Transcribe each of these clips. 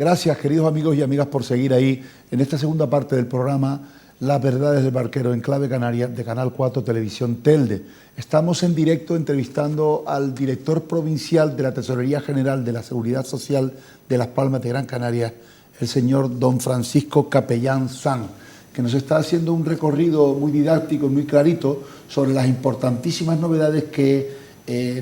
Gracias, queridos amigos y amigas, por seguir ahí en esta segunda parte del programa Las Verdades del Barquero en Clave Canaria de Canal 4 Televisión Telde. Estamos en directo entrevistando al director provincial de la Tesorería General de la Seguridad Social de Las Palmas de Gran Canaria, el señor don Francisco Capellán Sanz, que nos está haciendo un recorrido muy didáctico y muy clarito sobre las importantísimas novedades que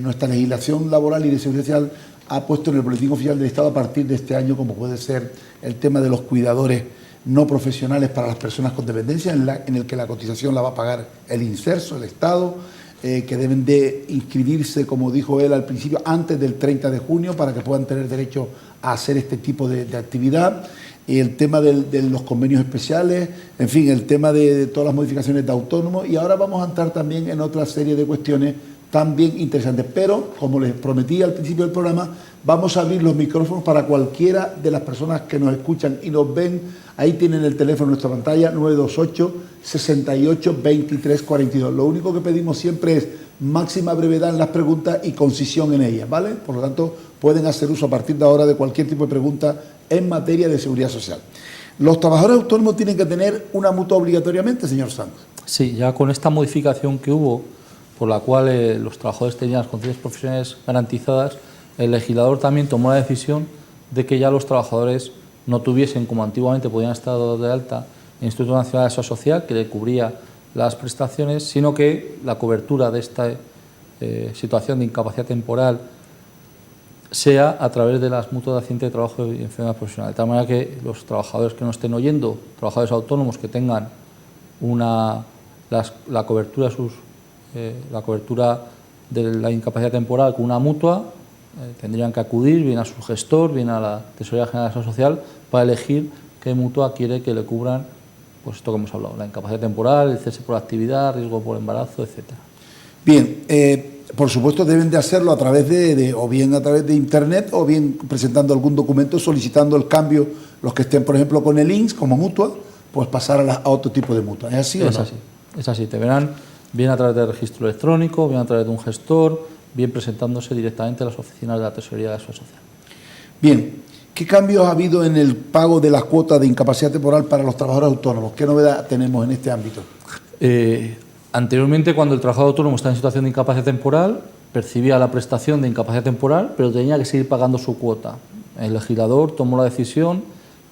nuestra legislación laboral y de seguridad social ha puesto en el Boletín Oficial del Estado a partir de este año, como puede ser el tema de los cuidadores no profesionales para las personas con dependencia, en el que la cotización la va a pagar el Inserso, el Estado, que deben de inscribirse, como dijo él al principio, antes del 30 de junio para que puedan tener derecho a hacer este tipo de actividad. Y el tema de los convenios especiales, en fin, el tema de todas las modificaciones de autónomos, y ahora vamos a entrar también en otra serie de cuestiones también interesantes. Pero, como les prometí al principio del programa, vamos a abrir los micrófonos para cualquiera de las personas que nos escuchan y nos ven. Ahí tienen el teléfono en nuestra pantalla, 928 68 23 42. Lo único que pedimos siempre es máxima brevedad en las preguntas y concisión en ellas, ¿vale? Por lo tanto, pueden hacer uso a partir de ahora de cualquier tipo de pregunta en materia de seguridad social. ¿Los trabajadores autónomos tienen que tener una mutua obligatoriamente, señor Sanz? Sí, ya con esta modificación que hubo, por la cual los trabajadores tenían las condiciones profesionales garantizadas, el legislador también tomó la decisión de que ya los trabajadores no tuviesen, como antiguamente podían estar dados de alta, el Instituto Nacional de Seguridad Social, que le cubría las prestaciones, sino que la cobertura de esta situación de incapacidad temporal sea a través de las mutuas de accidente de trabajo y enfermedad profesional. De tal manera que los trabajadores que no estén oyendo, trabajadores autónomos que tengan la cobertura de la incapacidad temporal con una mutua, tendrían que acudir bien a su gestor, bien a la Tesorería General de la Seguridad Social, para elegir qué mutua quiere que le cubran, pues esto que hemos hablado, la incapacidad temporal, el cese por actividad, riesgo por embarazo, etc. Bien, por supuesto deben de hacerlo a través o bien a través de internet o bien presentando algún documento solicitando el cambio, los que estén por ejemplo con el INSS como mutua, pues pasar a otro tipo de mutua. ¿Es así o no? Es así, te verán bien a través del registro electrónico, bien a través de un gestor, bien presentándose directamente a las oficinas de la Tesorería de la Seguridad Social. Bien, ¿qué cambios ha habido en el pago de las cuotas de incapacidad temporal para los trabajadores autónomos? ¿Qué novedad tenemos en este ámbito? Anteriormente, cuando el trabajador autónomo estaba en situación de incapacidad temporal, percibía la prestación de incapacidad temporal, pero tenía que seguir pagando su cuota. El legislador tomó la decisión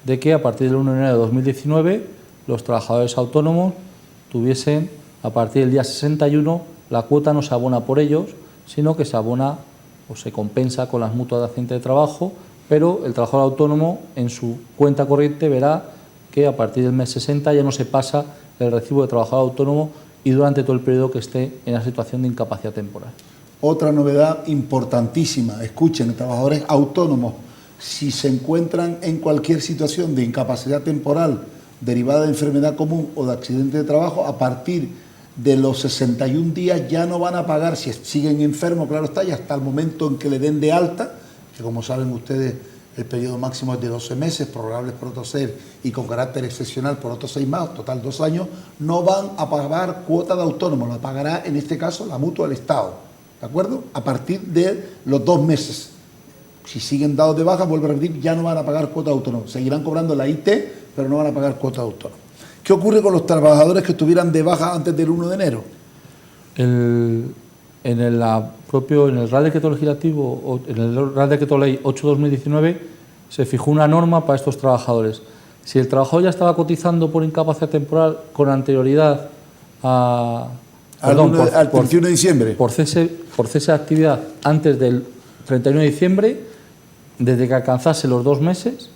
de que a partir del 1 de enero de 2019 los trabajadores autónomos tuviesen, a partir del día 61, la cuota no se abona por ellos, sino que se abona o se compensa con las mutuas de accidente de trabajo, pero el trabajador autónomo en su cuenta corriente verá que a partir del mes 60 ya no se pasa el recibo de trabajador autónomo y durante todo el periodo que esté en la situación de incapacidad temporal. Otra novedad importantísima, escuchen, trabajadores autónomos, si se encuentran en cualquier situación de incapacidad temporal derivada de enfermedad común o de accidente de trabajo, a partir de los 61 días ya no van a pagar, si siguen enfermos, claro está, y hasta el momento en que le den de alta, que como saben ustedes el periodo máximo es de 12 meses, prorrogables por otros 6 y con carácter excepcional por otros 6 más, total 2 años, no van a pagar cuota de autónomo, la pagará en este caso la mutua del Estado, ¿de acuerdo? A partir de los 2 meses. Si siguen dados de baja, vuelvo a repetir, ya no van a pagar cuota de autónomo, seguirán cobrando la IT, pero no van a pagar cuota de autónomo. ¿Qué ocurre con los trabajadores que estuvieran de baja antes del 1 de enero? En el Real Decreto Legislativo, en el Real Decreto Ley 8/2019, se fijó una norma para estos trabajadores. Si el trabajador ya estaba cotizando por incapacidad temporal con anterioridad al 31 de diciembre, por cese de actividad antes del 31 de diciembre, desde que alcanzase los 2 meses,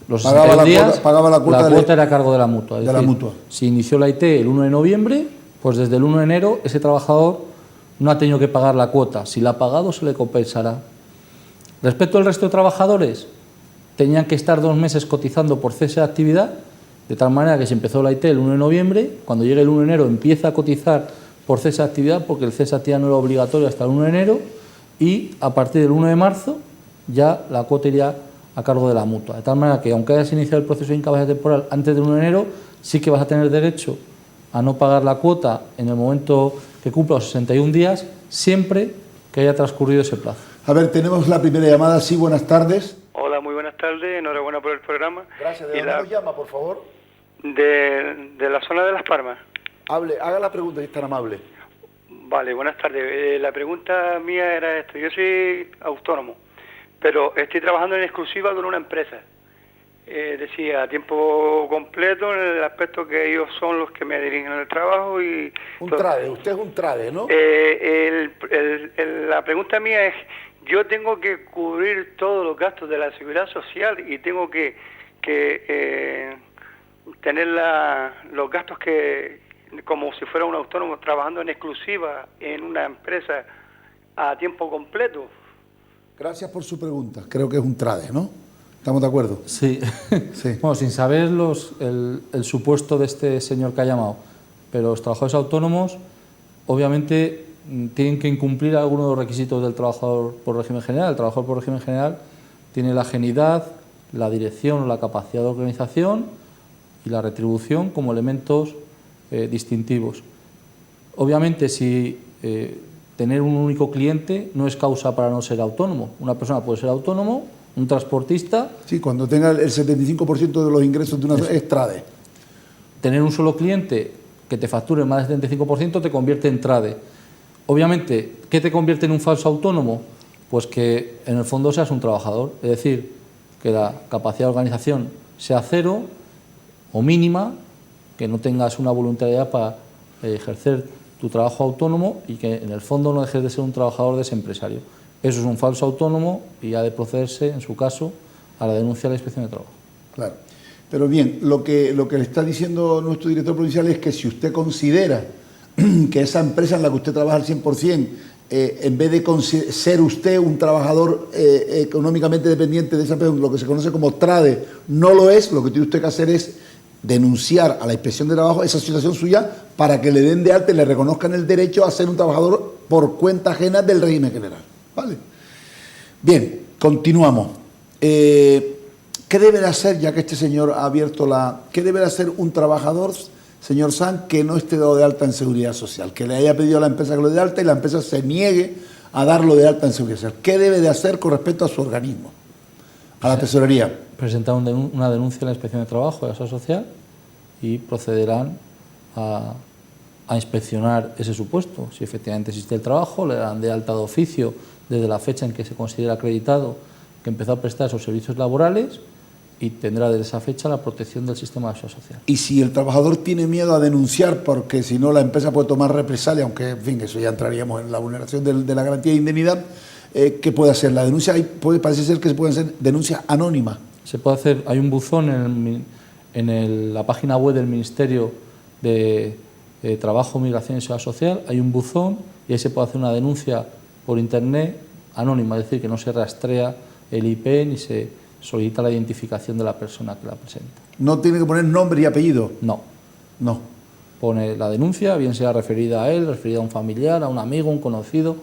los 61 días, la cuota era a cargo de la mutua. Es decir, si inició la IT el 1 de noviembre, pues desde el 1 de enero ese trabajador no ha tenido que pagar la cuota. Si la ha pagado, se le compensará. Respecto al resto de trabajadores, tenían que estar 2 meses cotizando por cese de actividad, de tal manera que si empezó la IT el 1 de noviembre, cuando llegue el 1 de enero empieza a cotizar por cese de actividad, porque el cese de actividad no era obligatorio hasta el 1 de enero, y a partir del 1 de marzo ya la cuota iría a cargo de la mutua. De tal manera que, aunque hayas iniciado el proceso de incapacidad temporal antes del 1 de enero, sí que vas a tener derecho a no pagar la cuota en el momento que cumpla los 61 días, siempre que haya transcurrido ese plazo. A ver, tenemos la primera llamada. Sí, buenas tardes. Hola, muy buenas tardes, enhorabuena por el programa. Gracias. ¿De dónde nos llama, por favor? De la zona de Las Palmas. Haga la pregunta, si es tan amable. Vale, buenas tardes. La pregunta mía era esto. Yo soy autónomo, pero estoy trabajando en exclusiva con una empresa. Decía, a tiempo completo, en el aspecto que ellos son los que me dirigen el trabajo y... trade, usted es un trade, ¿no? La pregunta mía es, yo tengo que cubrir todos los gastos de la seguridad social y tengo que tener los gastos que, como si fuera un autónomo trabajando en exclusiva en una empresa a tiempo completo. Gracias por su pregunta. Creo que es un trade, ¿no? ¿Estamos de acuerdo? Sí. Sí. Bueno, sin saber el supuesto de este señor que ha llamado, pero los trabajadores autónomos obviamente tienen que incumplir algunos de los requisitos del trabajador por régimen general. El trabajador por régimen general tiene la ajenidad, la dirección o la capacidad de organización y la retribución como elementos distintivos. Obviamente, si tener un único cliente no es causa para no ser autónomo. Una persona puede ser autónomo, un transportista... Sí, cuando tenga el 75% de los ingresos de una es trade. Tener un solo cliente que te facture más del 75% te convierte en trade. Obviamente, ¿qué te convierte en un falso autónomo? Pues que en el fondo seas un trabajador, es decir, que la capacidad de organización sea cero o mínima, que no tengas una voluntariedad para ejercer tu trabajo autónomo y que en el fondo no dejes de ser un trabajador de ese empresario. Eso es un falso autónomo y ha de procederse, en su caso, a la denuncia a la Inspección de Trabajo. Claro. Pero bien, lo que le está diciendo nuestro director provincial es que si usted considera que esa empresa en la que usted trabaja al 100%, en vez de ser usted un trabajador económicamente dependiente de esa empresa, lo que se conoce como trade, no lo es, lo que tiene usted que hacer es denunciar a la Inspección de Trabajo esa situación suya para que le den de alta y le reconozcan el derecho a ser un trabajador por cuenta ajena del régimen general. ¿Vale? Bien, continuamos. ¿Qué debe de hacer, ya que este señor ha abierto qué debe de hacer un trabajador, señor Sanz, que no esté dado de alta en Seguridad Social? Que le haya pedido a la empresa que lo dé de alta y la empresa se niegue a darlo de alta en Seguridad Social. ¿Qué debe de hacer con respecto a su organismo? A la tesorería. Presentar una denuncia a la Inspección de Trabajo, a la Seguridad Social, y procederán a inspeccionar ese supuesto. Si efectivamente existe el trabajo, le darán de alta de oficio desde la fecha en que se considera acreditado que empezó a prestar esos servicios laborales y tendrá desde esa fecha la protección del sistema de seguridad social. Y si el trabajador tiene miedo a denunciar porque si no la empresa puede tomar represalia, aunque en fin, eso ya entraríamos en la vulneración de la garantía de indemnidad, ¿qué puede hacer? La denuncia, parece ser que se pueden hacer denuncias anónimas. Se puede hacer, hay un buzón en la página web del Ministerio de Trabajo, Migración y Seguridad Social, hay un buzón y ahí se puede hacer una denuncia por internet anónima, es decir, que no se rastrea el IP ni se solicita la identificación de la persona que la presenta. ¿No tiene que poner nombre y apellido? No. No. Pone la denuncia, bien sea referida a él, referida a un familiar, a un amigo, un conocido,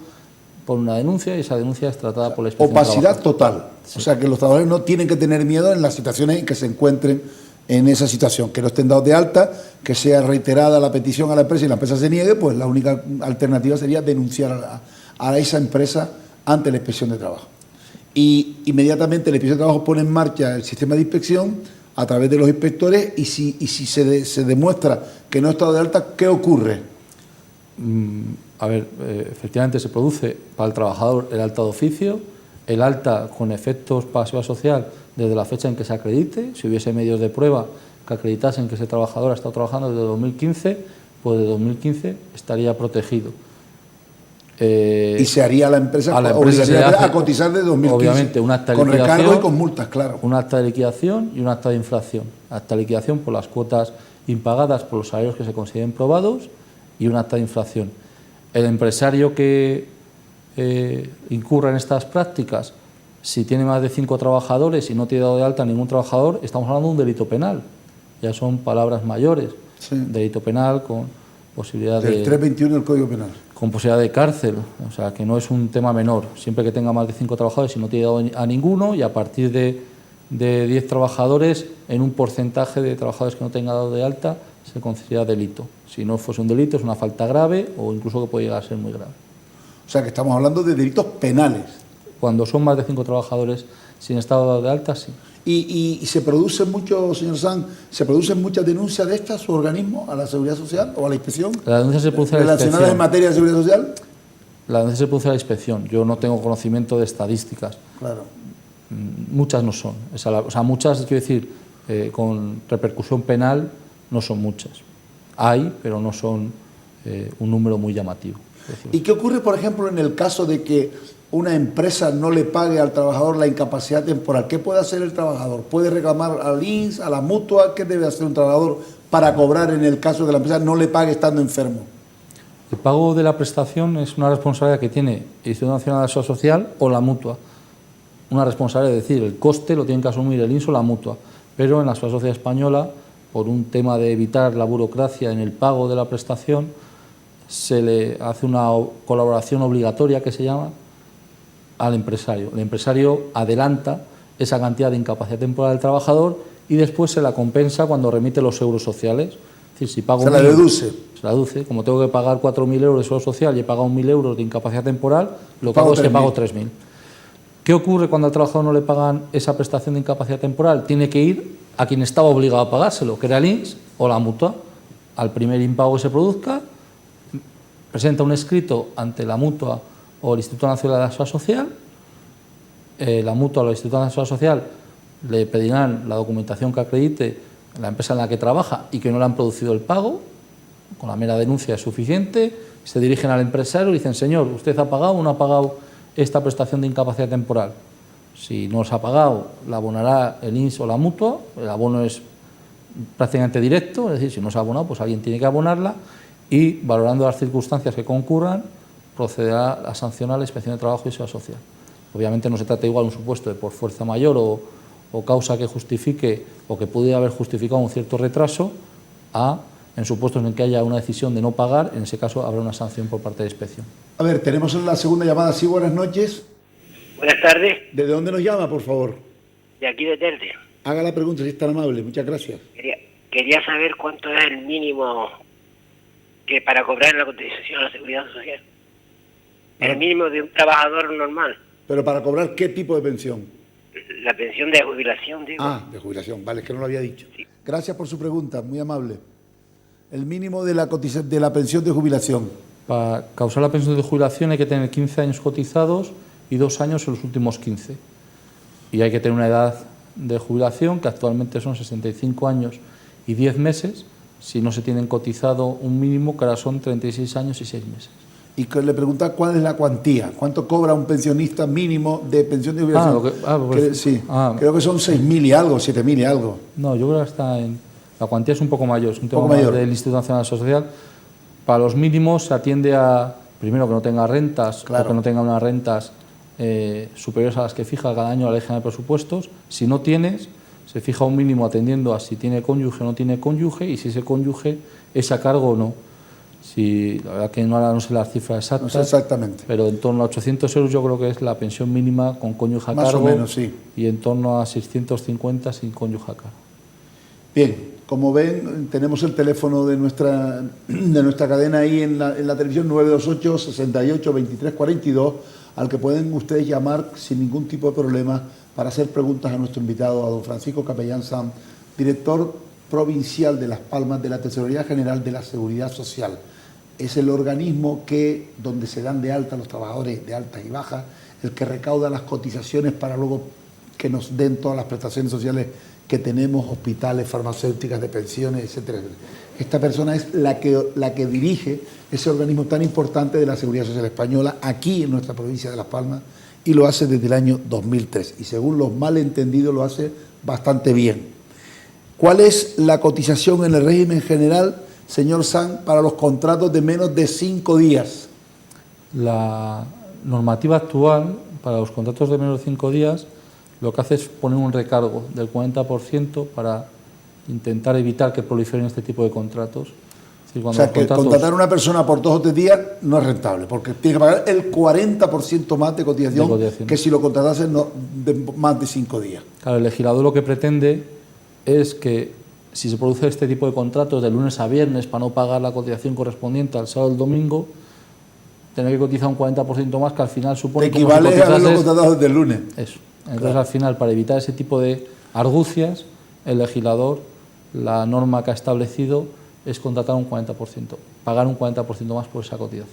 pone una denuncia y esa denuncia es tratada por la Inspección de Trabajo. Opacidad total. Sí. O sea, que los trabajadores no tienen que tener miedo en las situaciones en que se encuentren en esa situación, que no estén dados de alta, que sea reiterada la petición a la empresa y la empresa se niegue, pues la única alternativa sería denunciar a esa empresa ante la Inspección de Trabajo. Y inmediatamente la Inspección de Trabajo pone en marcha el sistema de inspección a través de los inspectores y si se demuestra que no está dado de alta, ¿qué ocurre? Efectivamente se produce para el trabajador el alta de oficio, el alta con efectos para la seguridad social desde la fecha en que se acredite. Si hubiese medios de prueba que acreditasen que ese trabajador ha estado trabajando desde 2015, pues de 2015 estaría protegido. Y se haría a la empresa a cotizar de 2015, obviamente, un acta de con liquidación, recargo y con multas, claro. Un acta de liquidación y un acta de inflación. Acta de liquidación por las cuotas impagadas por los salarios que se consideren probados y un acta de inflación. El empresario que incurra en estas prácticas, si tiene más de 5 trabajadores y no tiene dado de alta a ningún trabajador, estamos hablando de un delito penal. Ya son palabras mayores. Sí. Delito penal con posibilidad del 321 del Código Penal. Con posibilidad de cárcel, o sea que no es un tema menor. Siempre que tenga más de 5 trabajadores y no tiene dado a ninguno, y a partir de 10 trabajadores, en un porcentaje de trabajadores que no tenga dado de alta, se considera delito. Si no fuese un delito, es una falta grave o incluso que puede llegar a ser muy grave. O sea que estamos hablando de delitos penales. Cuando son más de 5 trabajadores, sin estado de alta, sí. ¿Y se produce mucho, señor Sanz, se producen muchas denuncias de estas, su organismo, a la Seguridad Social o a la inspección? La denuncia se produce a la inspección. ¿Relacionadas en materia de Seguridad Social? La denuncia se produce a la inspección. Yo no tengo conocimiento de estadísticas. Claro. Muchas no son. O sea, muchas, quiero decir, con repercusión penal, no son muchas. Hay, pero no son un número muy llamativo. ¿Y qué ocurre, por ejemplo, en el caso de que una empresa no le pague al trabajador la incapacidad temporal? ¿Qué puede hacer el trabajador? ¿Puede reclamar al INSS, a la mutua? ¿Qué debe hacer un trabajador para cobrar en el caso de que la empresa no le pague estando enfermo? El pago de la prestación es una responsabilidad que tiene el Instituto Nacional de la Seguridad Social o la mutua. Una responsabilidad, es decir, el coste lo tienen que asumir el INSS o la mutua. Pero en la Seguridad Social española, por un tema de evitar la burocracia en el pago de la prestación, se le hace una colaboración obligatoria, que se llama, al empresario. El empresario adelanta esa cantidad de incapacidad temporal del trabajador y después se la compensa cuando remite los seguros sociales. Es decir, si pago se la deduce. Se la deduce. Como tengo que pagar 4.000 euros de seguro social y he pagado 1.000 euros de incapacidad temporal, lo que hago es que pago 3.000. ¿Qué ocurre cuando al trabajador no le pagan esa prestación de incapacidad temporal? Tiene que ir a quien estaba obligado a pagárselo, que era el INSS o la mutua. Al primer impago que se produzca, presenta un escrito ante la mutua o el Instituto Nacional de la Seguridad Social. La mutua o el Instituto Nacional de la Seguridad Social le pedirán la documentación que acredite la empresa en la que trabaja y que no le han producido el pago. Con la mera denuncia es suficiente. Se dirigen al empresario y dicen: señor, ¿usted ha pagado o no ha pagado esta prestación de incapacidad temporal? Si no se ha pagado, la abonará el INSS o la mutua. El abono es prácticamente directo, es decir, si no se ha abonado, pues alguien tiene que abonarla, y valorando las circunstancias que concurran, procederá a sancionar la Inspección de Trabajo y Seguridad Social. Obviamente no se trata igual un supuesto de por fuerza mayor o causa que justifique o que pudiera haber justificado un cierto retraso, en supuestos en que haya una decisión de no pagar. En ese caso habrá una sanción por parte de la inspección. A ver, tenemos la segunda llamada. Sí, buenas noches. Buenas tardes. ¿De dónde nos llama, por favor? De aquí de Telde. Haga la pregunta, si es tan amable. Muchas gracias. Quería saber cuánto es el mínimo que para cobrar la cotización a la Seguridad Social. El mínimo de un trabajador normal. ¿Pero para cobrar qué tipo de pensión? La pensión de jubilación, digo. Ah, de jubilación. Vale, es que no lo había dicho. Sí. Gracias por su pregunta, muy amable. El mínimo de la pensión de jubilación. Para causar la pensión de jubilación hay que tener 15 años cotizados y 2 años en los últimos 15. Y hay que tener una edad de jubilación que actualmente son 65 años y 10 meses, si no se tienen cotizado un mínimo, que ahora son 36 años y 6 meses. Y que le pregunta cuál es la cuantía, cuánto cobra un pensionista mínimo de pensión de jubilación. Creo que son 6.000 y algo, 7.000 y algo. No, yo creo que está en... La cuantía es un poco mayor, es un tema mayor del Instituto Nacional de la Seguridad Social. Para los mínimos se atiende a, primero, que no tenga rentas, claro, o que no tenga unas rentas superiores a las que fija cada año la Ley General de Presupuestos. Si no tienes, se fija un mínimo atendiendo a si tiene cónyuge o no tiene cónyuge, y si ese cónyuge es a cargo o no. Si, la verdad que no sé las cifras exactas, no sé exactamente, pero en torno a 800 euros yo creo que es la pensión mínima con cónyuge a cargo. Más o menos, sí. Y en torno a 650 sin cónyuge a cargo. Bien, como ven, tenemos el teléfono de nuestra cadena ahí en la televisión, 928 68 23 42, al que pueden ustedes llamar sin ningún tipo de problema para hacer preguntas a nuestro invitado, a don Francisco Capellán Sanz, director provincial de Las Palmas de la Tesorería General de la Seguridad Social. Es el organismo donde se dan de alta los trabajadores de altas y bajas, el que recauda las cotizaciones para luego que nos den todas las prestaciones sociales que tenemos, hospitales, farmacéuticas, de pensiones, etcétera. Esta persona es la que dirige ese organismo tan importante de la Seguridad Social Española aquí en nuestra provincia de Las Palmas, y lo hace desde el año 2003. Y según los malentendidos lo hace bastante bien. ¿Cuál es la cotización en el régimen general, señor Sanz, para los contratos de menos de 5 días? La normativa actual para los contratos de menos de 5 días lo que hace es poner un recargo del 40% para intentar evitar que proliferen este tipo de contratos. Es decir, o sea, que contratar a una persona por 2 o 3 días no es rentable, porque tiene que pagar el 40% más de cotización que si lo contratase de más de 5 días. Claro, el legislador lo que pretende es que si se produce este tipo de contratos de lunes a viernes para no pagar la cotización correspondiente al sábado y el domingo, tener que cotizar un 40% más, que al final supone... Te equivale a haberlo contratado desde el lunes. Eso. Entonces, al final, para evitar ese tipo de argucias, el legislador, la norma que ha establecido es contratar un 40%, pagar un 40% más por esa cotización.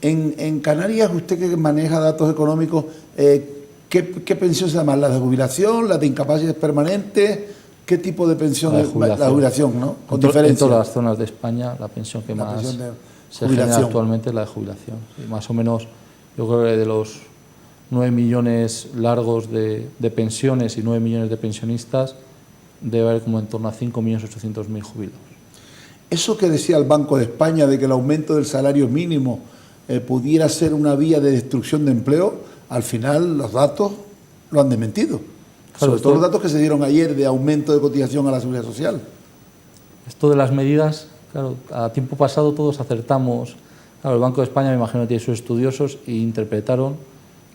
En Canarias, usted que maneja datos económicos, ¿qué pensión se llama? ¿La de jubilación, la de incapacidad permanente? ¿Qué tipo de pensión es? La jubilación, ¿no? Con diferencia. En todas las zonas de España, la pensión que más se genera actualmente es la de jubilación. Y más o menos, yo creo que de los 9 millones largos de pensiones y 9 millones de pensionistas, debe haber como en torno a 5.800.000 jubilados. Eso que decía el Banco de España de que el aumento del salario mínimo pudiera ser una vía de destrucción de empleo, al final los datos lo han desmentido. Claro, sobre todo los datos que se dieron ayer de aumento de cotización a la Seguridad Social. Esto de las medidas, claro, a tiempo pasado todos acertamos. Claro, el Banco de España, me imagino, tiene sus estudiosos e interpretaron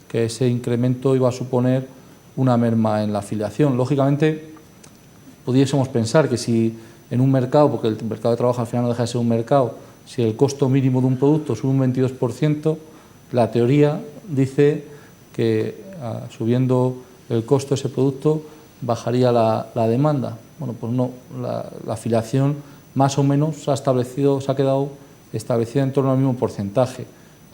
que ese incremento iba a suponer una merma en la afiliación. Lógicamente, pudiésemos pensar que si en un mercado, porque el mercado de trabajo al final no deja de ser un mercado, si el costo mínimo de un producto sube un 22%, la teoría dice que subiendo el costo de ese producto bajaría la demanda. Bueno, pues no, la afiliación más o menos se ha quedado establecida en torno al mismo porcentaje.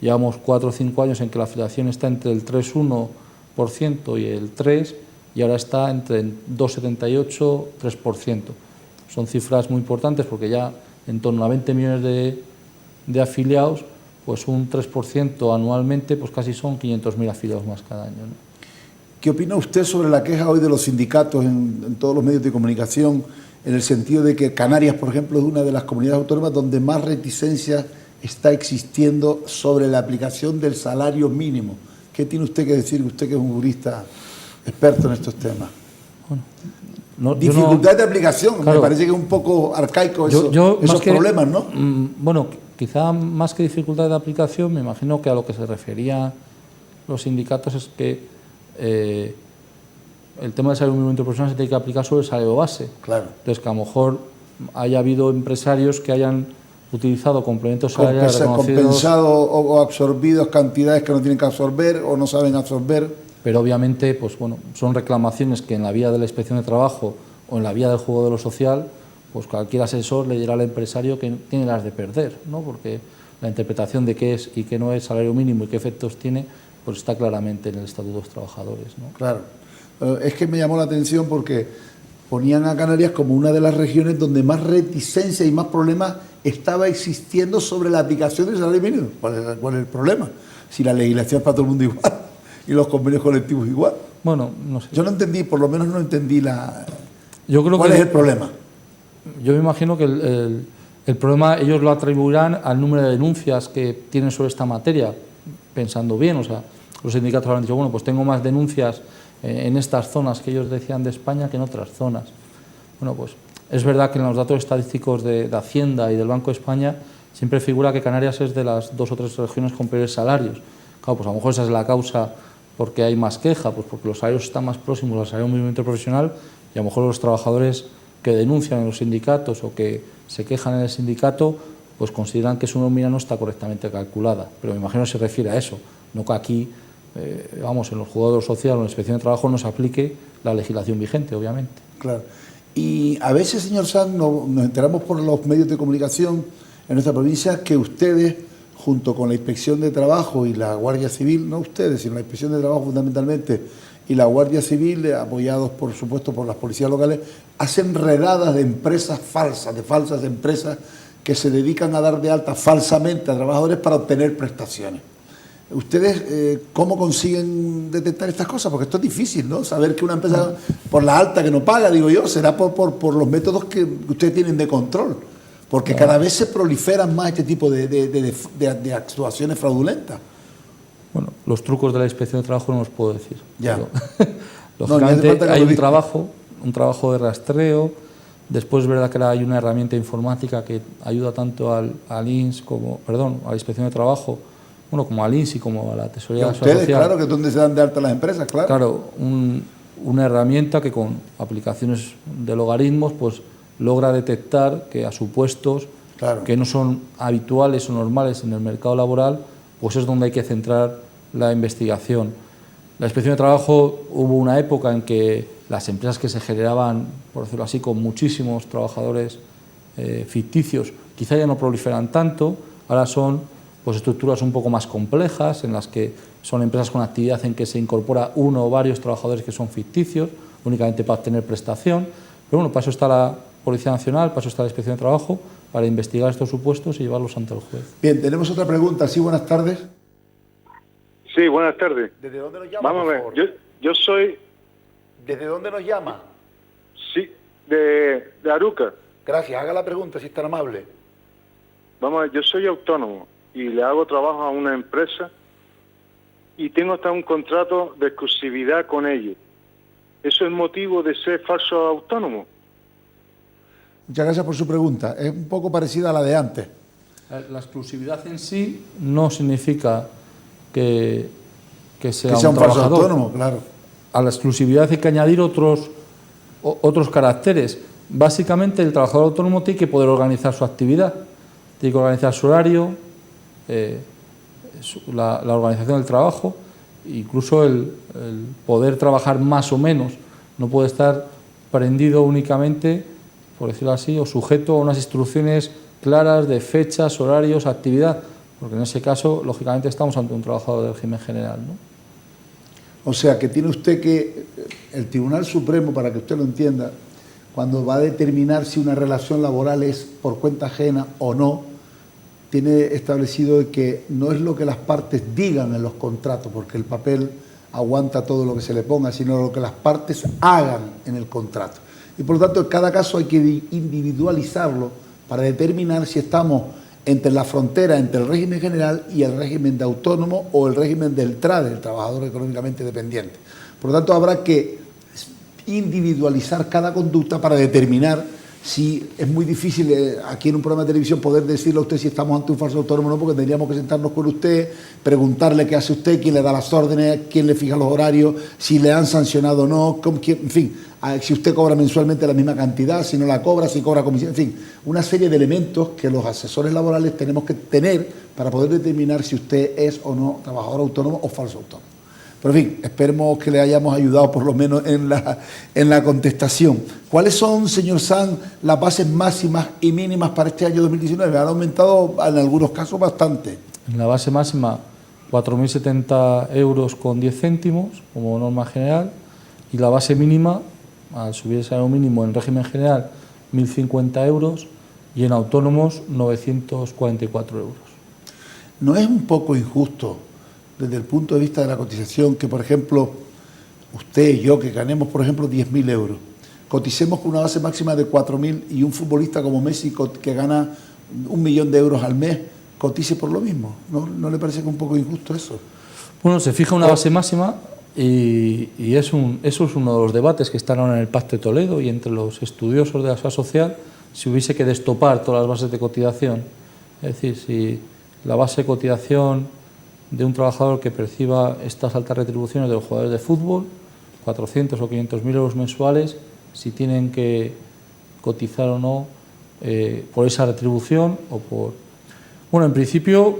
Llevamos 4 o 5 años en que la afiliación está entre el 3,1% y el 3%, y ahora está entre el 2,78% y 3%. Son cifras muy importantes porque ya en torno a 20 millones de afiliados, pues un 3% anualmente, pues casi son 500.000 afiliados más cada año, ¿no? ¿Qué opina usted sobre la queja hoy de los sindicatos en todos los medios de comunicación, en el sentido de que Canarias, por ejemplo, es una de las comunidades autónomas donde más reticencia está existiendo sobre la aplicación del salario mínimo? ¿Qué tiene usted que decir, usted que es un jurista experto en estos temas? Bueno, dificultad de aplicación, claro, me parece que es un poco arcaico esos problemas, ¿no? Bueno, quizá más que dificultad de aplicación, me imagino que a lo que se refería los sindicatos es que el tema del salario mínimo interprofesional se tiene que aplicar sobre el salario base. Claro. Entonces, que a lo mejor haya habido empresarios que hayan utilizado complementos salariales reconocidos, compensado o absorbido cantidades que no tienen que absorber o no saben absorber. Pero obviamente, pues bueno, son reclamaciones que en la vía de la inspección de trabajo o en la vía del juego de lo social, pues cualquier asesor le dirá al empresario que tiene las de perder, ¿no? Porque la interpretación de qué es y qué no es salario mínimo y qué efectos tiene, pues está claramente en el Estatuto de los Trabajadores, ¿no? Claro. Es que me llamó la atención porque ponían a Canarias como una de las regiones donde más reticencia y más problemas estaba existiendo sobre la aplicación del salario mínimo. ¿Cuál es el problema? Si la legislación es para todo el mundo igual y los convenios colectivos igual. Bueno, no sé. Yo no entendí, por lo menos no entendí ¿cuál es el problema? Yo me imagino que el problema ellos lo atribuirán al número de denuncias que tienen sobre esta materia, pensando bien, o sea, los sindicatos habrán dicho, bueno, pues tengo más denuncias en estas zonas que ellos decían de España que en otras zonas. Bueno, pues es verdad que en los datos estadísticos de Hacienda y del Banco de España siempre figura que Canarias es de las 2 o 3 regiones con peores salarios. Claro, pues a lo mejor esa es la causa porque hay más queja, pues porque los salarios están más próximos al salario mínimo interprofesional y a lo mejor los trabajadores que denuncian en los sindicatos o que se quejan en el sindicato, pues consideran que su nómina no está correctamente calculada. Pero me imagino que se refiere a eso, no que aquí, en los juzgados sociales o en la inspección de trabajo no se aplique la legislación vigente, obviamente. Claro. Y a veces, señor Sanz, nos enteramos por los medios de comunicación en nuestra provincia que ustedes, junto con la Inspección de Trabajo y la Guardia Civil, no ustedes, sino la Inspección de Trabajo fundamentalmente, y la Guardia Civil, apoyados por supuesto por las policías locales, hacen redadas de empresas falsas, de falsas empresas que se dedican a dar de alta falsamente a trabajadores para obtener prestaciones. ¿Ustedes cómo consiguen detectar estas cosas? Porque esto es difícil, ¿no? Saber que una empresa, por la alta que no paga, digo yo, será por los métodos que ustedes tienen de control. Porque cada vez se proliferan más este tipo de actuaciones fraudulentas. Bueno, los trucos de la Inspección de Trabajo no los puedo decir. Ya. Lógicamente hay un trabajo de rastreo. Después es verdad que hay una herramienta informática que ayuda tanto al INS a la Inspección de Trabajo, bueno, como al INS y como a la Tesorería de la Seguridad Social. Claro, que es donde se dan de alta las empresas, claro. Claro, una herramienta que con aplicaciones de logaritmos pues logra detectar que a supuestos que no son habituales o normales en el mercado laboral, pues es donde hay que centrar la investigación. La inspección de trabajo, hubo una época en que las empresas que se generaban, por decirlo así, con muchísimos trabajadores ficticios, quizá ya no proliferan tanto, ahora son pues estructuras un poco más complejas, en las que son empresas con actividad en que se incorpora uno o varios trabajadores que son ficticios, únicamente para obtener prestación. Pero bueno, para eso está la Policía Nacional, para eso está la Inspección de Trabajo, para investigar estos supuestos y llevarlos ante el juez. Bien, tenemos otra pregunta. Sí, buenas tardes. Sí, buenas tardes. ¿Desde dónde nos llama, Vamos a ver, yo soy... ¿Desde dónde nos llama? Sí, de Aruca. Gracias, haga la pregunta si es tan amable. Vamos a ver, yo soy autónomo y le hago trabajo a una empresa y tengo hasta un contrato de exclusividad con ellos. ¿Eso es motivo de ser falso autónomo? Muchas gracias por su pregunta. Es un poco parecida a la de antes. La exclusividad en sí no significa que sea un falso autónomo, claro. A la exclusividad hay que añadir otros caracteres. Básicamente, el trabajador autónomo tiene que poder organizar su actividad, tiene que organizar su horario, la organización del trabajo, incluso el poder trabajar más o menos. No puede estar prendido únicamente, por decirlo así, o sujeto a unas instrucciones claras de fechas, horarios, actividad, porque en ese caso, lógicamente, estamos ante un trabajador del régimen general, ¿no? O sea, que tiene usted que, el Tribunal Supremo, para que usted lo entienda, cuando va a determinar si una relación laboral es por cuenta ajena o no, tiene establecido que no es lo que las partes digan en los contratos, porque el papel aguanta todo lo que se le ponga, sino lo que las partes hagan en el contrato. Y por lo tanto, en cada caso hay que individualizarlo para determinar si estamos entre la frontera entre el régimen general y el régimen de autónomo o el régimen del TRADE, el trabajador económicamente dependiente. Por lo tanto, habrá que individualizar cada conducta para determinar si es muy difícil aquí en un programa de televisión poder decirle a usted si estamos ante un falso autónomo o no, porque tendríamos que sentarnos con usted, preguntarle qué hace usted, quién le da las órdenes, quién le fija los horarios, si le han sancionado o no, en fin, si usted cobra mensualmente la misma cantidad, si no la cobra, si cobra comisión, en fin, una serie de elementos que los asesores laborales tenemos que tener para poder determinar si usted es o no trabajador autónomo o falso autónomo. Pero en fin, esperemos que le hayamos ayudado por lo menos en la contestación. ¿Cuáles son, señor Sanz, las bases máximas y mínimas para este año 2019? Han aumentado en algunos casos bastante. En la base máxima, 4.070 euros con 10 céntimos como norma general, y la base mínima, al subir el salario mínimo en régimen general, 1.050 euros, y en autónomos 944 euros. ¿No es un poco injusto desde el punto de vista de la cotización que, por ejemplo, usted y yo, que ganemos, por ejemplo, 10.000 euros, coticemos con una base máxima de 4.000 y un futbolista como Messi, que gana 1 millón de euros al mes, cotice por lo mismo? ¿No le parece que es un poco injusto eso? Bueno, se fija una base máxima y eso es uno de los debates que están ahora en el Pacto de Toledo y entre los estudiosos de la seguridad social, si hubiese que destopar todas las bases de cotización. Es decir, si la base de cotización de un trabajador que perciba estas altas retribuciones de los jugadores de fútbol, 400 o 500.000 euros mensuales, si tienen que cotizar o no por esa retribución o por... Bueno, en principio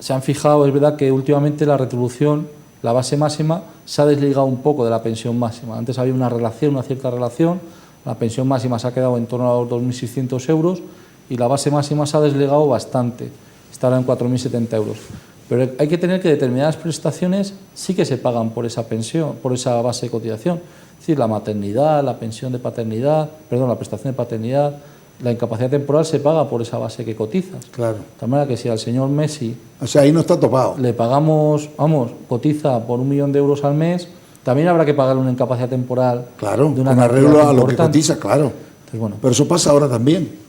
se han fijado, es verdad que últimamente la retribución, la base máxima, se ha desligado un poco de la pensión máxima. Antes había una cierta relación, la pensión máxima se ha quedado en torno a los 2.600 euros y la base máxima se ha desligado bastante, está ahora en 4.070 euros. Pero hay que tener que determinadas prestaciones sí que se pagan por esa pensión, por esa base de cotización. Es decir, la maternidad, la pensión de paternidad, perdón, la prestación de paternidad, la incapacidad temporal se paga por esa base que cotizas. Claro. De tal manera que si al señor Messi... O sea, ahí no está topado. Le pagamos, cotiza por 1 millón de euros al mes, también habrá que pagarle una incapacidad temporal. Claro, de una con arreglo a lo que importante. cotiza, claro. Entonces, bueno, pero eso pasa ahora también.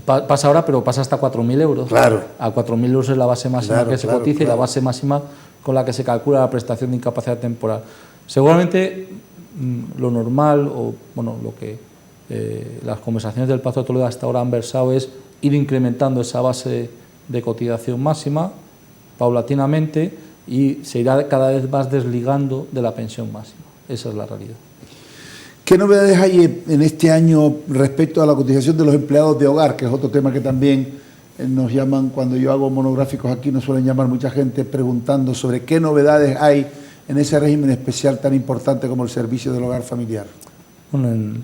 Pasa ahora, pero pasa hasta 4.000 euros. Claro. A 4.000 euros es la base máxima que se cotiza y la claro. base máxima con la que se calcula la prestación de incapacidad temporal. Seguramente lo normal, o bueno, lo que las conversaciones del Pacto de Toledo hasta ahora han versado es ir incrementando esa base de cotización máxima paulatinamente y se irá cada vez más desligando de la pensión máxima. Esa es la realidad. ¿Qué novedades hay en este año respecto a la cotización de los empleados de hogar, que es otro tema que también nos llaman, cuando yo hago monográficos aquí, nos suelen llamar mucha gente preguntando sobre qué novedades hay en ese régimen especial tan importante como el servicio del hogar familiar? Bueno,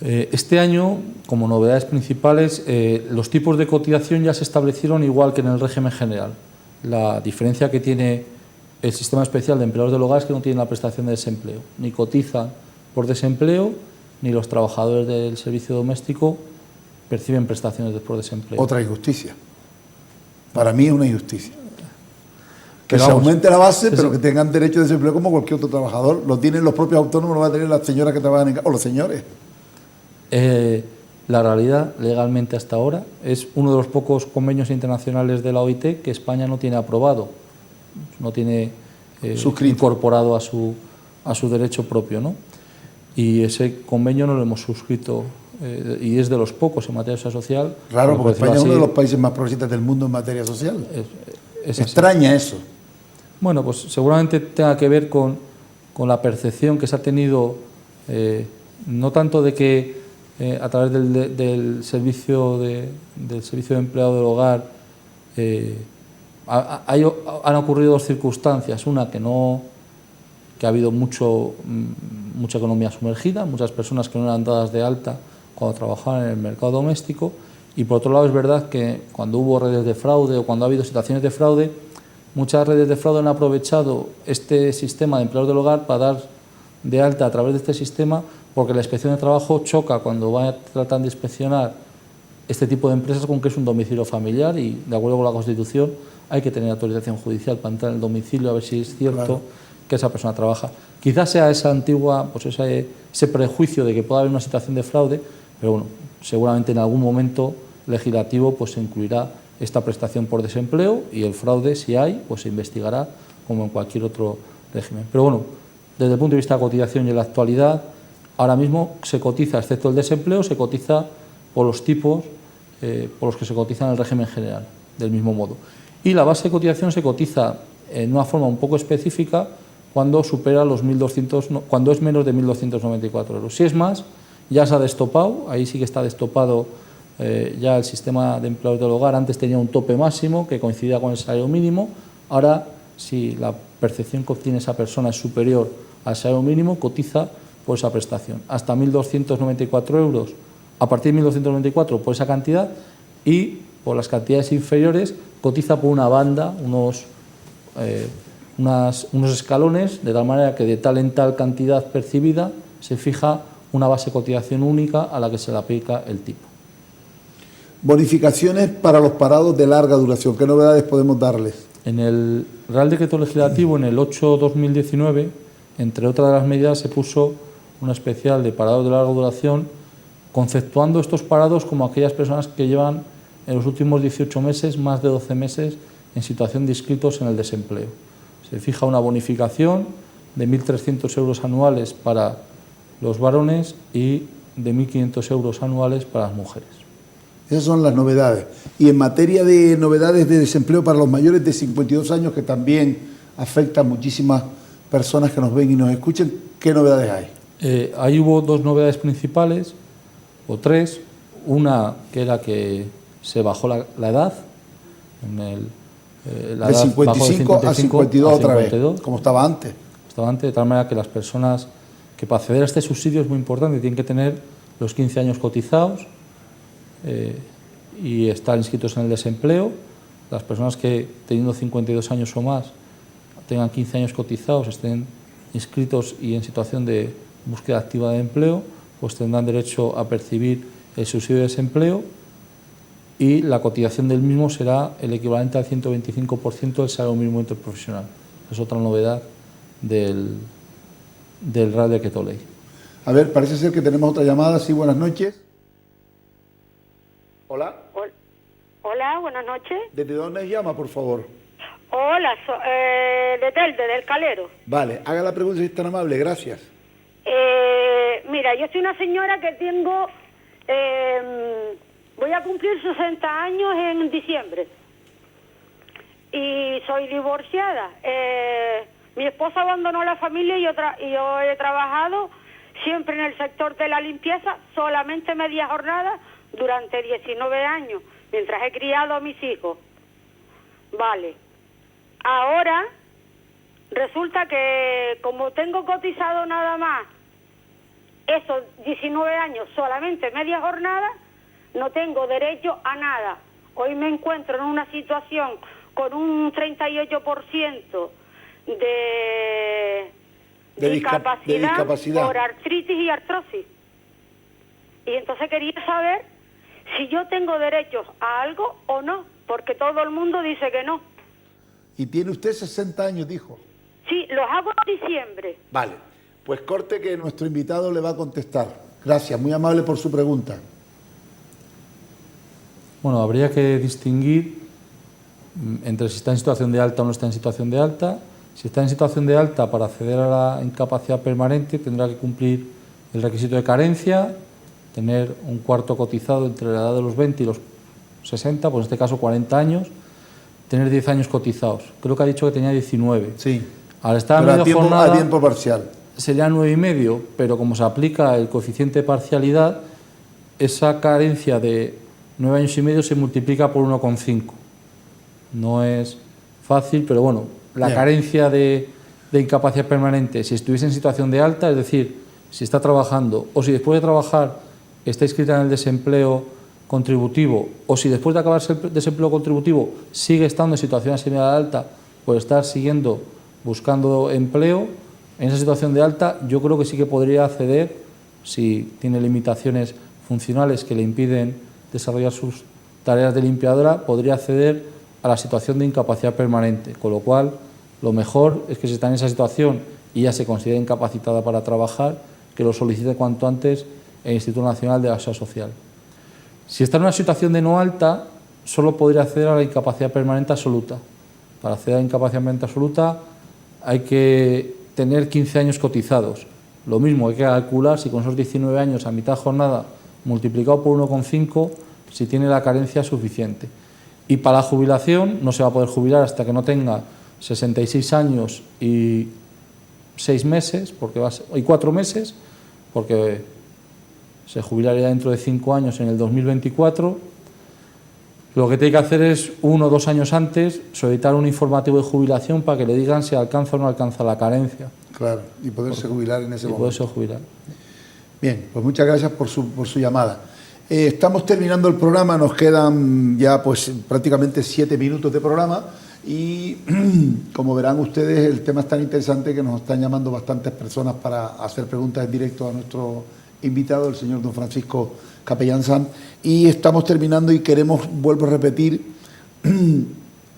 este año, como novedades principales, los tipos de cotización ya se establecieron igual que en el régimen general. La diferencia que tiene el sistema especial de empleados del hogar es que no tienen la prestación de desempleo. Ni cotizan por desempleo, ni los trabajadores del servicio doméstico perciben prestaciones por desempleo. Otra injusticia. Para mí es una injusticia. Que se aumente la base, pero que tengan derecho de desempleo como cualquier otro trabajador. Lo tienen los propios autónomos, lo van a tener las señoras que trabajan en casa, o los señores. La realidad, legalmente hasta ahora, es uno de los pocos convenios internacionales de la OIT que España no tiene aprobado, no tiene incorporado a su derecho propio, ¿no? Y ese convenio no lo hemos suscrito, y es de los pocos en materia social. Claro, porque España es uno de los países más progresistas del mundo en materia social. Es extraña eso. Bueno, pues seguramente tenga que ver con la percepción que se ha tenido, no tanto de que a través del servicio de empleado del hogar han ocurrido dos circunstancias. Una, que ha habido mucha economía sumergida, muchas personas que no eran dadas de alta cuando trabajaban en el mercado doméstico, y por otro lado es verdad que cuando hubo redes de fraude o cuando ha habido situaciones de fraude, muchas redes de fraude han aprovechado este sistema de empleados del hogar para dar de alta a través de este sistema, porque la inspección de trabajo choca cuando tratan de inspeccionar este tipo de empresas con que es un domicilio familiar, y de acuerdo con la Constitución hay que tener autorización judicial para entrar en el domicilio a ver si es cierto, claro, que esa persona trabaja. Quizás sea esa antigua, pues ese prejuicio de que pueda haber una situación de fraude, pero bueno, seguramente en algún momento legislativo pues se incluirá esta prestación por desempleo, y el fraude, si hay, pues se investigará como en cualquier otro régimen. Pero bueno, desde el punto de vista de cotización y en la actualidad, ahora mismo se cotiza, excepto el desempleo, se cotiza por los tipos por los que se cotiza en el régimen general, del mismo modo. Y la base de cotización se cotiza en una forma un poco específica cuando supera los 1.200, cuando es menos de 1.294 euros. Si es más, ya se ha destopado, ahí sí que está destopado ya el sistema de empleados del hogar. Antes tenía un tope máximo que coincidía con el salario mínimo, ahora si la percepción que obtiene esa persona es superior al salario mínimo, cotiza por esa prestación. Hasta 1.294 euros, a partir de 1.294 por esa cantidad, y por las cantidades inferiores cotiza por una banda, unos escalones, de tal manera que de tal en tal cantidad percibida se fija una base de cotización única a la que se le aplica el tipo. Bonificaciones para los parados de larga duración, ¿qué novedades podemos darles? En el Real Decreto Legislativo, en el 8/2019, entre otras de las medidas, se puso una especial de parados de larga duración, conceptuando estos parados como aquellas personas que llevan en los últimos 18 meses, más de 12 meses, en situación de inscritos en el desempleo. Se fija una bonificación de 1.300 euros anuales para los varones y de 1.500 euros anuales para las mujeres. Esas son las novedades. Y en materia de novedades de desempleo para los mayores de 52 años, que también afecta a muchísimas personas que nos ven y nos escuchan, ¿qué novedades hay? Ahí hubo dos novedades principales, o tres. Una, que era que se bajó la edad, de 55 a 52 otra vez, como estaba antes. Estaba antes, de tal manera que las personas que para acceder a este subsidio es muy importante, tienen que tener los 15 años cotizados y estar inscritos en el desempleo. Las personas que, teniendo 52 años o más, tengan 15 años cotizados, estén inscritos y en situación de búsqueda activa de empleo, pues tendrán derecho a percibir el subsidio de desempleo, y la cotización del mismo será el equivalente al 125% del salario mínimo interprofesional. Es otra novedad del Real Decreto Ley. A ver, parece ser que tenemos otra llamada. Sí, buenas noches. Hola. Hola, buenas noches. ¿Desde dónde llama, por favor? Hola, de Telde, del Calero. Vale, haga la pregunta si es tan amable, gracias. Mira, yo soy una señora que tengo... voy a cumplir 60 años en diciembre. Y soy divorciada. Mi esposo abandonó la familia y yo he trabajado siempre en el sector de la limpieza, solamente media jornada, durante 19 años, mientras he criado a mis hijos. Vale. Ahora resulta que como tengo cotizado nada más esos 19 años, solamente media jornada, no tengo derecho a nada. Hoy me encuentro en una situación con un 38% de discapacidad por artritis y artrosis. Y entonces quería saber si yo tengo derechos a algo o no, porque todo el mundo dice que no. Y tiene usted 60 años, dijo. Sí, los hago en diciembre. Vale, pues corte que nuestro invitado le va a contestar. Gracias, muy amable por su pregunta. Bueno, habría que distinguir entre si está en situación de alta o no está en situación de alta. Si está en situación de alta, para acceder a la incapacidad permanente tendrá que cumplir el requisito de carencia, tener un cuarto cotizado entre la edad de los 20 y los 60, pues en este caso 40 años, tener 10 años cotizados. Creo que ha dicho que tenía 19. Sí, al estar pero a media jornada, a tiempo parcial. Sería 9,5, pero como se aplica el coeficiente de parcialidad, esa carencia de 9 años y medio se multiplica por 1,5. No es fácil, pero bueno, la carencia de incapacidad permanente, si estuviese en situación de alta, es decir, si está trabajando o si después de trabajar está inscrita en el desempleo contributivo o si después de acabar el desempleo contributivo sigue estando en situación asimilada de alta por estar siguiendo buscando empleo, en esa situación de alta yo creo que sí que podría acceder, si tiene limitaciones funcionales que le impiden desarrollar sus tareas de limpiadora, podría acceder a la situación de incapacidad permanente, con lo cual lo mejor es que si está en esa situación y ya se considera incapacitada para trabajar, que lo solicite cuanto antes el Instituto Nacional de la Seguridad Social. Si está en una situación de no alta, solo podría acceder a la incapacidad permanente absoluta. Para acceder a la incapacidad permanente absoluta hay que tener 15 años cotizados. Lo mismo hay que calcular si con esos 19 años a mitad de jornada multiplicado por 1,5 si tiene la carencia suficiente. Y para la jubilación no se va a poder jubilar hasta que no tenga 66 años y 6 meses, y 4 meses, porque se jubilaría dentro de 5 años en el 2024. Lo que tiene que hacer es 1 o 2 años antes solicitar un informativo de jubilación para que le digan si alcanza o no alcanza la carencia. Claro, y poderse jubilar en ese momento. Poderse jubilar. Bien, pues muchas gracias por su llamada. Estamos terminando el programa, nos quedan ya pues prácticamente 7 minutos de programa y como verán ustedes el tema es tan interesante que nos están llamando bastantes personas para hacer preguntas en directo a nuestro invitado, el señor don Francisco Capellán Sanz, y estamos terminando y queremos, vuelvo a repetir,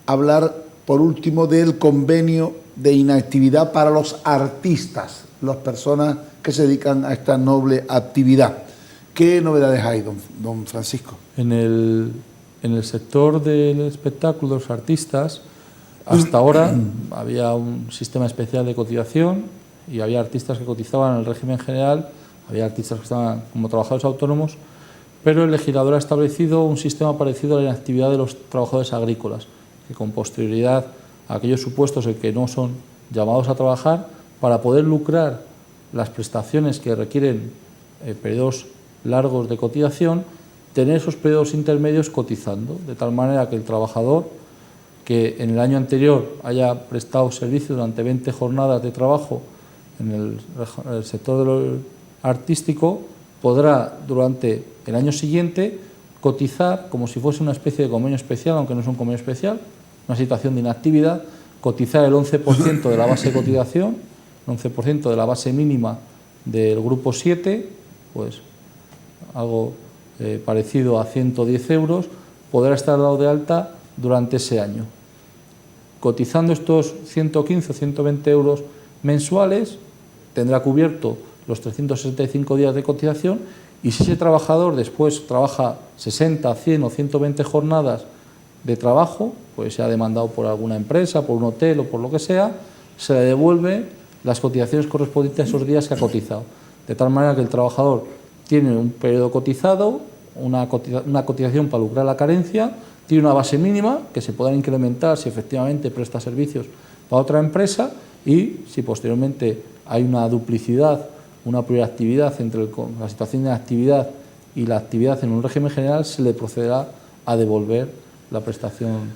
hablar por último del convenio de inactividad para los artistas, las personas que se dedican a esta noble actividad. ¿Qué novedades hay, don Francisco? En el sector del espectáculo, los artistas, hasta ahora había un sistema especial de cotización y había artistas que cotizaban en el régimen general, había artistas que estaban como trabajadores autónomos, pero el legislador ha establecido un sistema parecido a la inactividad de los trabajadores agrícolas, que con posterioridad a aquellos supuestos en que no son llamados a trabajar, para poder lucrar las prestaciones que requieren periodos largos de cotización, tener esos periodos intermedios cotizando, de tal manera que el trabajador que en el año anterior haya prestado servicio durante 20 jornadas de trabajo en el sector artístico podrá durante el año siguiente cotizar como si fuese una especie de convenio especial, aunque no es un convenio especial, una situación de inactividad, cotizar el 11% de la base de cotización, el 11% de la base mínima del grupo 7, pues algo parecido a 110 euros, podrá estar dado de alta durante ese año. Cotizando estos 115 o 120 euros mensuales, tendrá cubierto los 365 días de cotización y si ese trabajador después trabaja 60, 100 o 120 jornadas de trabajo, pues sea demandado por alguna empresa, por un hotel o por lo que sea, se le devuelve las cotizaciones correspondientes a esos días que ha cotizado. De tal manera que el trabajador tiene un periodo cotizado, una cotización para lucrar la carencia, tiene una base mínima que se podrá incrementar si efectivamente presta servicios para otra empresa y si posteriormente hay una duplicidad, una pluriactividad entre la situación de actividad y la actividad en un régimen general, se le procederá a devolver la prestación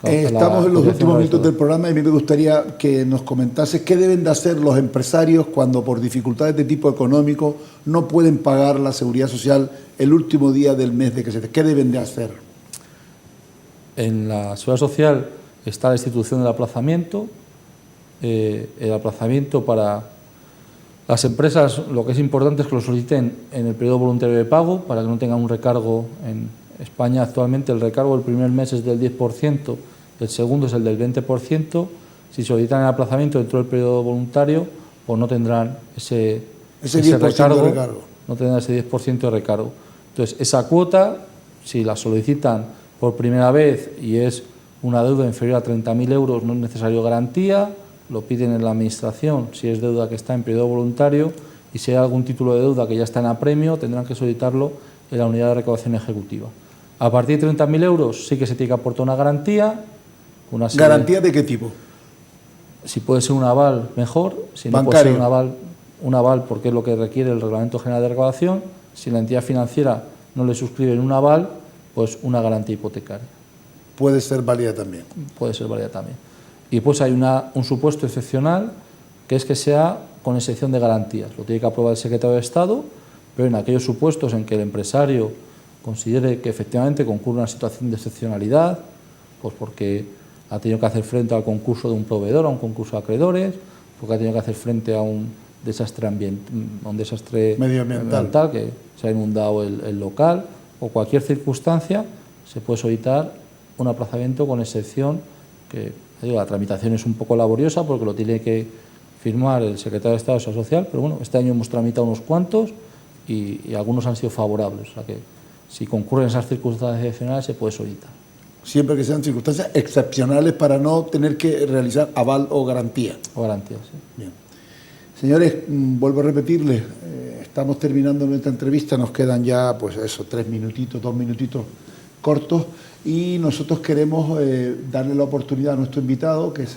Estamos en los últimos minutos del programa y a mí me gustaría que nos comentases qué deben de hacer los empresarios cuando por dificultades de tipo económico no pueden pagar la seguridad social el último día del mes de que se... ¿Qué deben de hacer? En la seguridad social está la institución del aplazamiento. El aplazamiento para las empresas, lo que es importante es que lo soliciten en el periodo voluntario de pago para que no tengan un recargo. En España actualmente el recargo del primer mes es del 10%, el segundo es el del 20%. Si solicitan el aplazamiento dentro del periodo voluntario, pues no tendrán ese recargo, no tendrán ese 10% de recargo. Entonces, esa cuota, si la solicitan por primera vez y es una deuda inferior a 30.000 euros, no es necesario garantía, lo piden en la administración si es deuda que está en periodo voluntario, y si hay algún título de deuda que ya está en apremio, tendrán que solicitarlo en la unidad de recaudación ejecutiva. A partir de 30.000 euros sí que se tiene que aportar una garantía. ¿Garantía de qué tipo? Si puede ser un aval, mejor. Si no puede ser un aval porque es lo que requiere el Reglamento General de Recaudación. Si la entidad financiera no le suscribe un aval, pues una garantía hipotecaria. Puede ser válida también. Puede ser válida también. Y pues hay un supuesto excepcional, que es que sea con excepción de garantías. Lo tiene que aprobar el secretario de Estado, pero en aquellos supuestos en que el empresario considere que efectivamente concurre una situación de excepcionalidad, pues porque ha tenido que hacer frente al concurso de un proveedor, a un concurso de acreedores, porque ha tenido que hacer frente a un desastre medioambiental, que se ha inundado el local, o cualquier circunstancia, se puede solicitar un aplazamiento con excepción, que la tramitación es un poco laboriosa porque lo tiene que firmar el secretario de Estado de Seguridad Social, pero bueno, este año hemos tramitado unos cuantos y algunos han sido favorables, o sea que si concurren esas circunstancias excepcionales se puede solicitar. Siempre que sean circunstancias excepcionales para no tener que realizar aval o garantía. O garantía, sí. Bien. Señores, vuelvo a repetirles, estamos terminando nuestra entrevista, nos quedan ya, pues eso, 2 minutitos cortos, y nosotros queremos darle la oportunidad a nuestro invitado, que es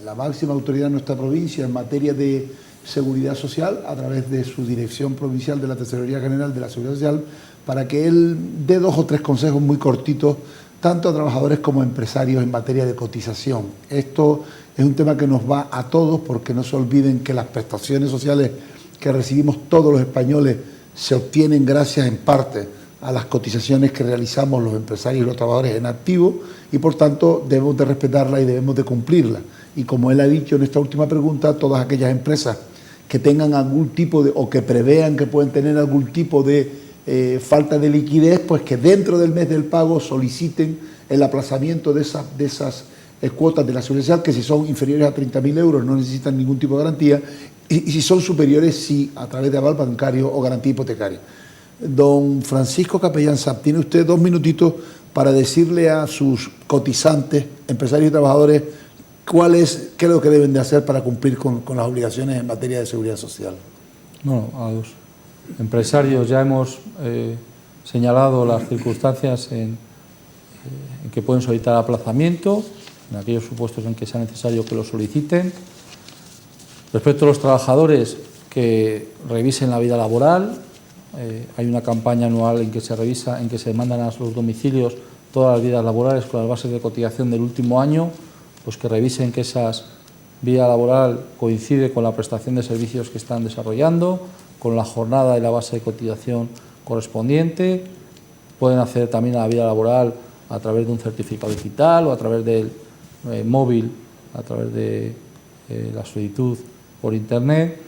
la máxima autoridad de nuestra provincia en materia de seguridad social, a través de su Dirección Provincial de la Tesorería General de la Seguridad Social, para que él dé 2 o 3 consejos muy cortitos, tanto a trabajadores como a empresarios en materia de cotización. Esto es un tema que nos va a todos, porque no se olviden que las prestaciones sociales que recibimos todos los españoles se obtienen gracias en parte a las cotizaciones que realizamos los empresarios y los trabajadores en activo, y por tanto debemos de respetarla y debemos de cumplirla. Y como él ha dicho en esta última pregunta, todas aquellas empresas que tengan algún tipo de, o que prevean que pueden tener algún tipo de falta de liquidez, pues que dentro del mes del pago soliciten el aplazamiento de esas cuotas de la Seguridad Social, que si son inferiores a 30.000 euros no necesitan ningún tipo de garantía, y si son superiores, sí, a través de aval bancario o garantía hipotecaria. Don Francisco Capellán Saab, tiene usted 2 minutitos para decirle a sus cotizantes, empresarios y trabajadores, qué es lo que deben de hacer para cumplir con las obligaciones en materia de seguridad social. No, a los empresarios ya hemos señalado las circunstancias en que pueden solicitar aplazamiento, en aquellos supuestos en que sea necesario que lo soliciten. Respecto a los trabajadores, que revisen la vida laboral. Hay una campaña anual en que se revisa, en que se mandan a los domicilios todas las vidas laborales con las bases de cotización del último año, pues que revisen que esa vida laboral coincide con la prestación de servicios que están desarrollando, con la jornada y la base de cotización correspondiente. Pueden acceder también a la vida laboral a través de un certificado digital o a través del móvil, a través de la solicitud por internet,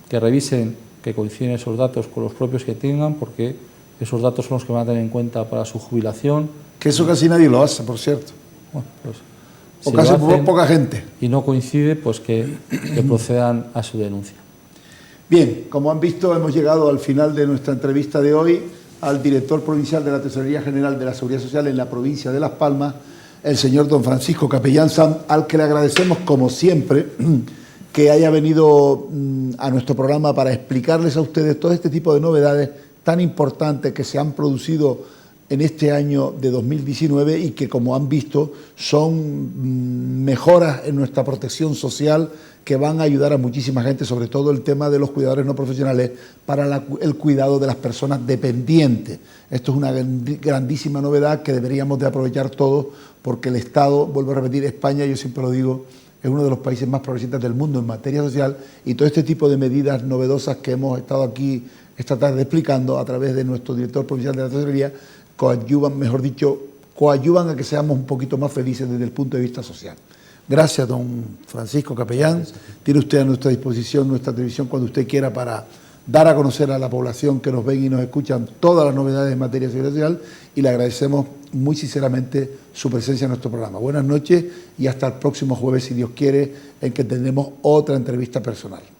que revisen que coinciden esos datos con los propios que tengan, porque esos datos son los que van a tener en cuenta para su jubilación. Que eso casi nadie lo hace, por cierto. Bueno, pues, o casi poca gente. Y no coincide, pues que procedan a su denuncia. Bien, como han visto, hemos llegado al final de nuestra entrevista de hoy al director provincial de la Tesorería General de la Seguridad Social en la provincia de Las Palmas, el señor don Francisco Capellán Saab, al que le agradecemos, como siempre, que haya venido a nuestro programa para explicarles a ustedes todo este tipo de novedades tan importantes que se han producido en este año de 2019 y que, como han visto, son mejoras en nuestra protección social que van a ayudar a muchísima gente, sobre todo el tema de los cuidadores no profesionales para el cuidado de las personas dependientes. Esto es una grandísima novedad que deberíamos de aprovechar todos, porque el Estado, vuelvo a repetir, España, yo siempre lo digo, es uno de los países más progresistas del mundo en materia social, y todo este tipo de medidas novedosas que hemos estado aquí esta tarde explicando a través de nuestro director provincial de la tesorería coadyuvan a que seamos un poquito más felices desde el punto de vista social. Gracias, don Francisco Capellán. Tiene usted a nuestra disposición nuestra televisión cuando usted quiera para dar a conocer a la población que nos ven y nos escuchan todas las novedades en materia de seguridad social, y le agradecemos muy sinceramente su presencia en nuestro programa. Buenas noches y hasta el próximo jueves, si Dios quiere, en que tendremos otra entrevista personal.